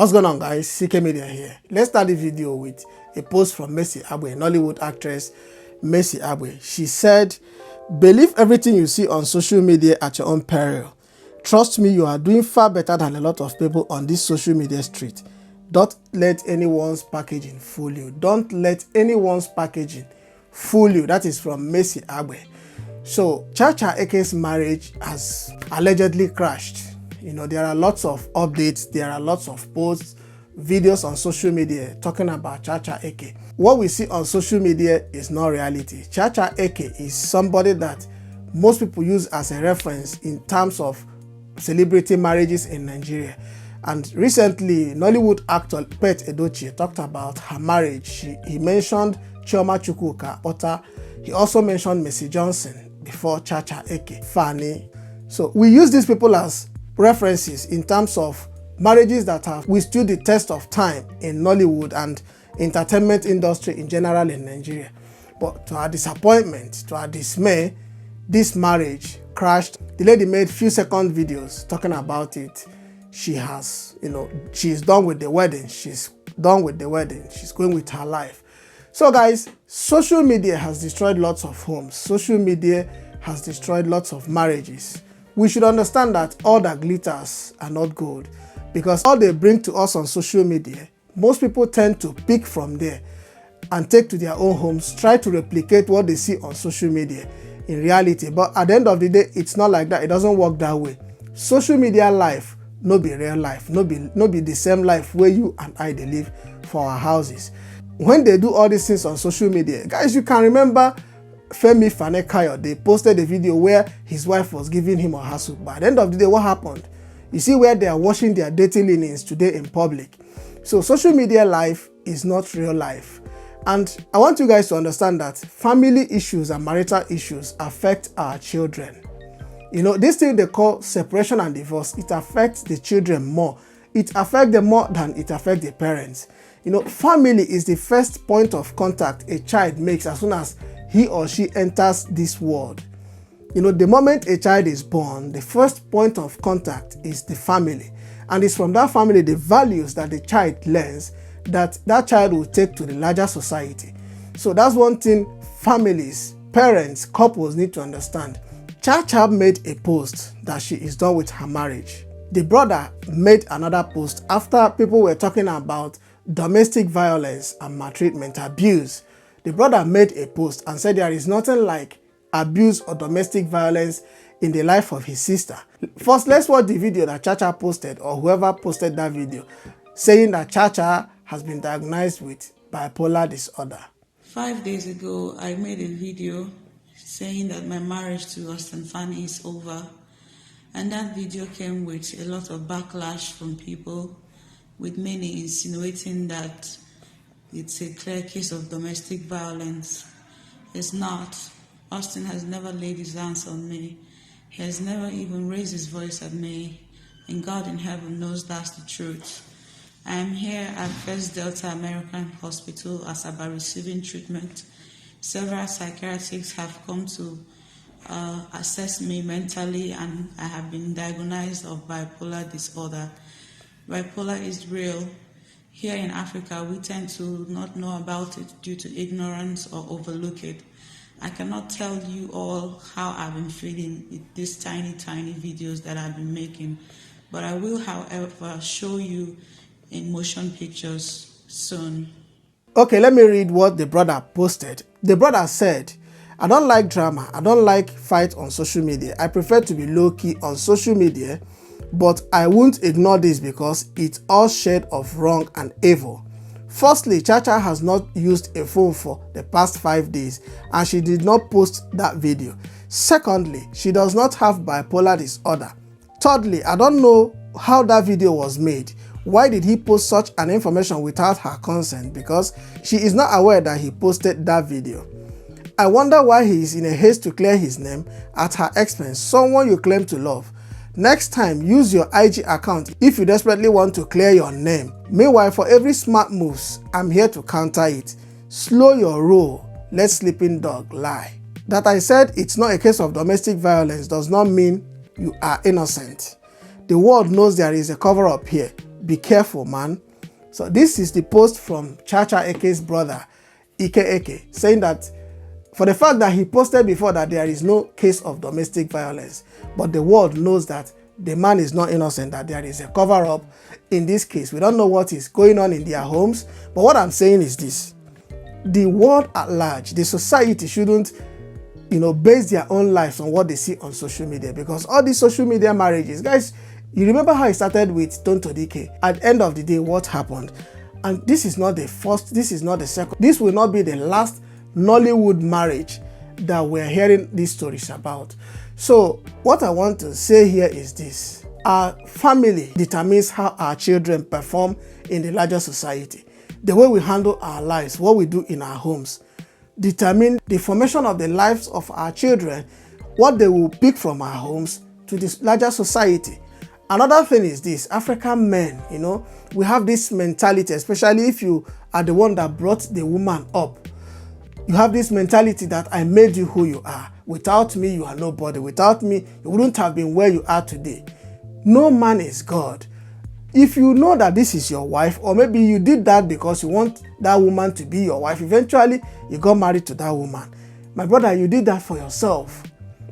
What's going on, guys? Cike Media here. Let's start the video with a post from Mercy Abwe, Nollywood actress Mercy Abwe. She said, "Believe everything you see on social media at your own peril. Trust me, you are doing far better than a lot of people on this social media street. Don't let anyone's packaging fool you. Don't let anyone's packaging fool you." That is from Mercy Abwe. So Chacha Eke's marriage has allegedly crashed. You know, there are lots of updates, there are lots of posts, videos on social media talking about Chacha Eke. What we see on social media is not reality. Chacha Eke is somebody that most people use as a reference in terms of celebrity marriages in Nigeria. And recently, Nollywood actor Pet Edochie talked about her marriage. He mentioned Chioma Chukwuka Ota. He also mentioned Mercy Johnson before Chacha Eke Faani. So we use these people as references in terms of marriages that have withstood the test of time in Nollywood and entertainment industry in general in Nigeria. But to our disappointment, to our dismay, this marriage crashed. The lady made few second videos talking about it. She has, she's done with the wedding. She's done with the wedding. She's going with her life. So guys, social media has destroyed lots of homes. Social media has destroyed lots of marriages. We should understand that all that glitters are not gold, because all they bring to us on social media, most people tend to pick from there and take to their own homes, try to replicate what they see on social media in reality. But at the end of the day, it's not like that. It doesn't work that way. Social media life no be real life, no be the same life where you and I they live for our houses. When they do all these things on social media, guys, you can remember Femi Fanekayo, they posted a video where his wife was giving him a hassle. But at the end of the day, what happened? You see where they are washing their dirty linens today in public. So social media life is not real life. And I want you guys to understand that family issues and marital issues affect our children. This thing they call separation and divorce, it affects the children more. It affects them more than it affects the parents. Family is the first point of contact a child makes as soon as he or she enters this world. The moment a child is born, the first point of contact is the family. And it's from that family, the values that the child learns, that child will take to the larger society. So that's one thing families, parents, couples need to understand. Chacha made a post that she is done with her marriage. The brother made another post after people were talking about domestic violence and maltreatment, abuse. The brother made a post and said there is nothing like abuse or domestic violence in the life of his sister. First, let's watch the video that Chacha posted, or whoever posted that video, saying that Chacha has been diagnosed with bipolar disorder. 5 days ago, I made a video saying that my marriage to Asaba Delta is over. And that video came with a lot of backlash from people, with many insinuating that it's a clear case of domestic violence. It's not. Austin has never laid his hands on me. He has never even raised his voice at me. And God in heaven knows that's the truth. I am here at First Delta American Hospital, Asaba, receiving treatment. Several psychiatrists have come to assess me mentally, and I have been diagnosed of bipolar disorder. Bipolar is real. Here in Africa, we tend to not know about it due to ignorance or overlook it. I cannot tell you all how I've been feeling with these tiny videos that I've been making, but I will, however, show you in motion pictures soon. Okay, let me read what the brother posted. The brother said, "I don't like drama. I don't like fight on social media. I prefer to be low-key on social media, but I won't ignore this because it's all shade of wrong and evil. Firstly, Chacha has not used a phone for the past 5 days and she did not post that video. Secondly, she does not have bipolar disorder. Thirdly, I don't know how that video was made. Why did he post such an information without her consent? Because she is not aware that he posted that video. I wonder why he is in a haste to clear his name at her expense, someone you claim to love. Next time, use your IG account if you desperately want to clear your name. Meanwhile, for every smart moves, I'm here to counter it. Slow your roll. Let sleeping dog lie." That I said it's not a case of domestic violence does not mean you are innocent. The world knows there is a cover-up here. be careful, man. So this is the post from Chacha Eke's brother, Ike Eke, saying that for the fact that he posted before that there is no case of domestic violence, but the world knows that the man is not innocent, that there is a cover-up in this case. We don't know what is going on in their homes, but what I'm saying is this. The world at large, the society shouldn't, base their own lives on what they see on social media, because all these social media marriages, guys, you remember how it started with Untold. At the end of the day, what happened? And this is not the first, this is not the second, this will not be the last Nollywood marriage that we're hearing these stories about. So what I want to say here is this. Our family determines how our children perform in the larger society. The way we handle our lives, what we do in our homes, determine the formation of the lives of our children, what they will pick from our homes to this larger society. Another thing is this, African men, we have this mentality, especially if you are the one that brought the woman up. You have this mentality that I made you who you are. Without me, you are nobody. Without me, you wouldn't have been where you are today. No man is God. If you know that this is your wife, or maybe you did that because you want that woman to be your wife, eventually you got married to that woman. My brother, you did that for yourself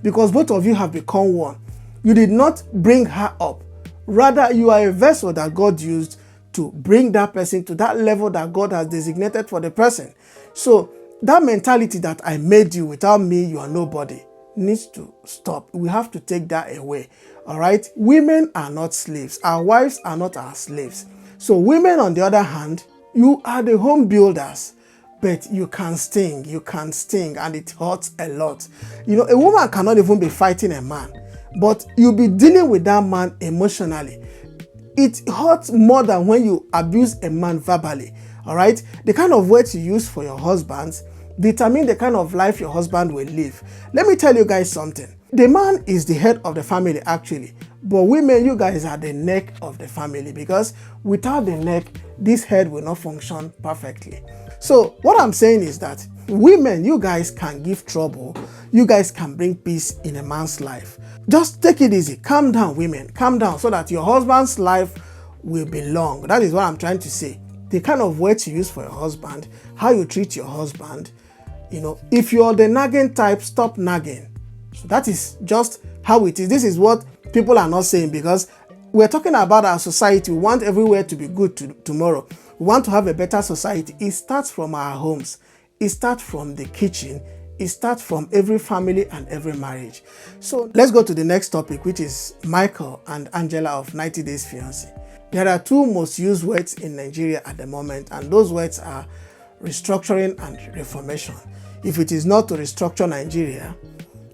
because both of you have become one. You did not bring her up. Rather, you are a vessel that God used to bring that person to that level that God has designated for the person. So that mentality that I made you, without me, you are nobody, needs to stop. We have to take that away. All right? Women are not slaves. Our wives are not our slaves. So women, on the other hand, you are the home builders, but you can sting, and it hurts a lot. A woman cannot even be fighting a man, but you'll be dealing with that man emotionally. It hurts more than when you abuse a man verbally. All right? The kind of words you use for your husbands determine the kind of life your husband will live. Let me tell you guys something. The man is the head of the family actually, but women, you guys are the neck of the family, because without the neck, this head will not function perfectly. So what I'm saying is that women, you guys can give trouble. You guys can bring peace in a man's life. Just take it easy. Calm down, women. Calm down so that your husband's life will be long. That is what I'm trying to say. The kind of words you use for your husband, how you treat your husband. If you're the nagging type, stop nagging. So that is just how it is. This is what people are not saying, because we're talking about our society. We want everywhere to be good tomorrow. We want to have a better society. It starts from our homes. It starts from the kitchen. It starts from every family and every marriage. So let's go to the next topic, which is Micheal and Angela of 90 Days Fiance. There are two most used words in Nigeria at the moment, and those words are restructuring and reformation. If it is not to restructure Nigeria,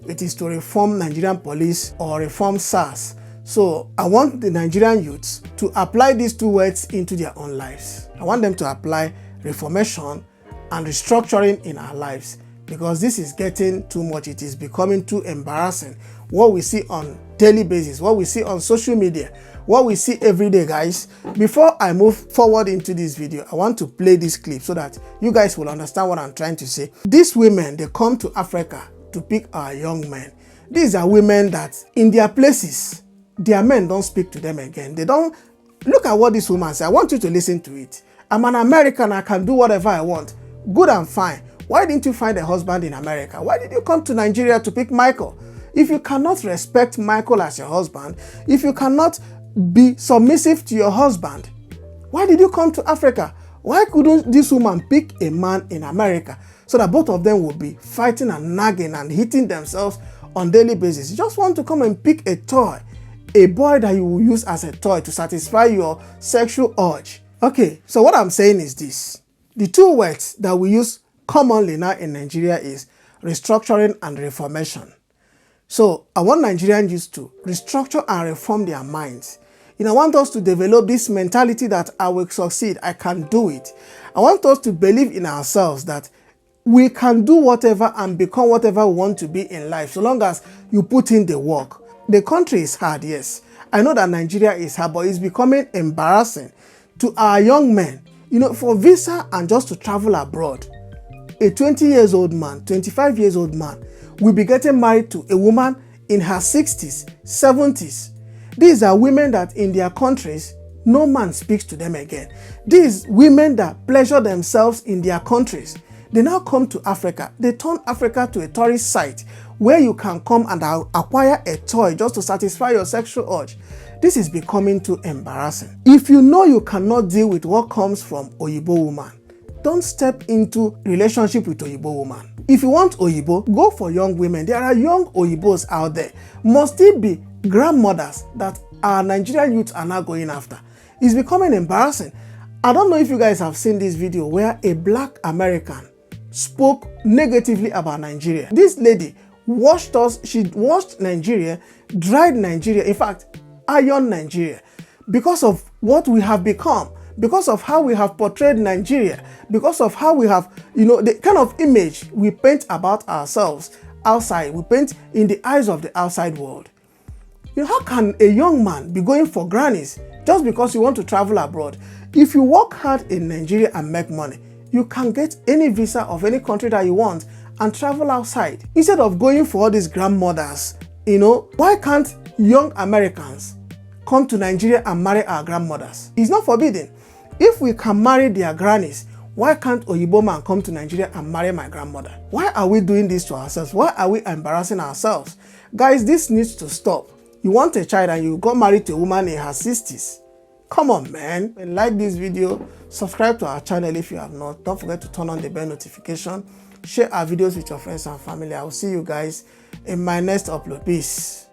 it is to reform Nigerian police or reform SARS. So I want the Nigerian youths to apply these two words into their own lives. I want them to apply reformation and restructuring in our lives, because this is getting too much. It is becoming too embarrassing. What we see on daily basis, what we see on social media, what we see every day, guys. Before I move forward into this video, I want to play this clip so that you guys will understand what I'm trying to say. These women, they come to Africa to pick our young men. These are women that in their places, their men don't speak to them again. They don't. Look at what this woman said. I want you to listen to it. I'm an American. I can do whatever I want. Good and fine. Why didn't you find a husband in America? Why did you come to Nigeria to pick Micheal? If you cannot respect Micheal as your husband, if you cannot be submissive to your husband, why did you come to Africa? Why couldn't this woman pick a man in America so that both of them would be fighting and nagging and hitting themselves on daily basis? You just want to come and pick a toy, a boy that you will use as a toy to satisfy your sexual urge. Okay, so what I'm saying is this. The two words that we use commonly now in Nigeria is restructuring and reformation. So I want Nigerian youth to restructure and reform their minds. I want us to develop this mentality that I will succeed, I can do it. I want us to believe in ourselves that we can do whatever and become whatever we want to be in life, so long as you put in the work. The country is hard, yes. I know that Nigeria is hard, but it's becoming embarrassing to our young men, for visa and just to travel abroad. A 20 years old man, 25 years old man will be getting married to a woman in her 60s, 70s. These are women that in their countries, no man speaks to them again. These women that pleasure themselves in their countries, they now come to Africa. They turn Africa to a tourist site where you can come and acquire a toy just to satisfy your sexual urge. This is becoming too embarrassing. If you know you cannot deal with what comes from Oyibo woman, don't step into relationship with Oyibo woman. If you want Oyibo, go for young women. There are young Oyibos out there. Must it be grandmothers that our Nigerian youths are now going after? It's becoming embarrassing. I don't know if you guys have seen this video where a black American spoke negatively about Nigeria. This lady washed us, she washed Nigeria, dried Nigeria, in fact, ironed Nigeria because of what we have become, because of how we have portrayed Nigeria, because of how we have, the kind of image we paint about ourselves outside, we paint in the eyes of the outside world. How can a young man be going for grannies just because you want to travel abroad? If you work hard in Nigeria and make money, you can get any visa of any country that you want and travel outside. Instead of going for all these grandmothers, why can't young Americans come to Nigeria and marry our grandmothers? It's not forbidden. If we can marry their grannies, why can't Oyibo man come to Nigeria and marry my grandmother? Why are we doing this to ourselves? Why are we embarrassing ourselves? Guys, this needs to stop. You want a child and you got married to a woman in her 60s. Come on, man. Like this video, subscribe to our channel if you have not. Don't forget to turn on the bell notification. Share our videos with your friends and family. I will see you guys in my next upload. Peace.